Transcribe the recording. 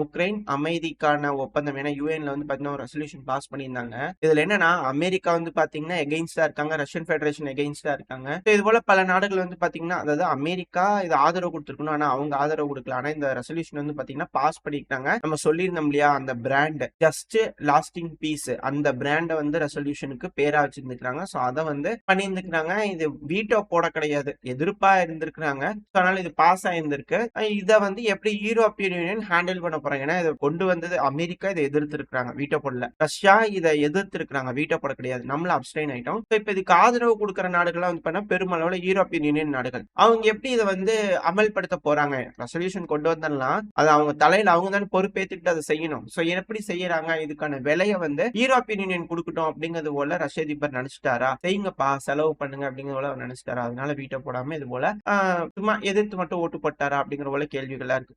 Ukraine அமைதிக்கான ஒப்பந்தம். ஏன்னா யூஎன்ல வந்து பாத்தீங்கன்னா ஒரு ரெசல்யூஷன் பாஸ் பண்ணியிருந்தாங்க. இதுல என்னன்னா அமெரிக்கா வந்து பாத்தீங்கன்னா எகெயின்ஸ்டா இருக்காங்க, ரஷ்யன் ஃபெடரேஷன் எகெயின்ஸ்டா இருக்காங்க. இது போல பல நாடுகள் வந்து பாத்தீங்கன்னா, அதாவது அமெரிக்கா இது ஆதரவு கொடுத்திருக்கணும், ஆனா அவங்க ஆதரவு கொடுக்கல. ஆனா இந்த ரெசல்யூஷன் வந்து பாத்தீங்கன்னா பாஸ் பண்ணிட்டாங்க. நம்ம சொல்லியிருந்தோம் இல்லையா, அந்த பிராண்ட் ஜஸ்ட் லாஸ்டிங் பீஸ், அந்த பிராண்ட வந்து ரெசல்யூஷனுக்கு பேரா வச்சிருந்துக்கிறாங்க. சோ அதை வந்து பண்ணியிருந்துக்கிறாங்க. இது வீட்டோ போட கிடையாது, எதிர்ப்பா இருந்திருக்கிறாங்க. அதனால இது பாஸ் ஆயிருந்திருக்கு. இதை வந்து எப்படி யூரோப்பியன் யூனியன் ஹேண்டில் பண்ண போறாங்க? ஏன்னா இதை கொண்டு வந்தது அமெரிக்கா, இதை எதிர்த்து இருக்கிறாங்க, வீட்டோ போடல. ரஷ்யா இதை எதிர்த்து இருக்கிறாங்க, வீட்டோ போட கிடையாது. நம்மள அப்ஸ்டைன் ஆயிட்டோம். இப்ப இதுக்கு ஆதரவு கொடுக்கிற நாடுகள் வந்து பண்ண பெருமளவுல யூரோப்பியன் யூனியன் நாடுகள். அவங்க எப்படி இதை வந்து அமல்படுத்த போறாங்க? ரெசல்யூஷன் கொண்டு வந்தலாம், அது அவங்க தலையில அவங்க தானே பொறுப்பேற்றுட்டு அதை செய்யணும். சோ எப்படி செய்யறாங்க? இதுக்கான விலையை வந்து யூரோப்பியன் யூனியன் கொடுக்கட்டும் அப்படிங்கிறது போல ரஷ்ய அதிபர் நினைச்சிட்டாரா? செய்யுங்கப்பா, செலவு பண்ணுங்க அப்படிங்கிறது போல அவர் நினைச்சிட்டாரா? அதனால வீட்டோ போடாம இது போல சும்மா எதிர்த்து மட்டும் ஓட்டு போட்டாரா அப்படிங்கிற போல கேள்விகளா இருக்கு.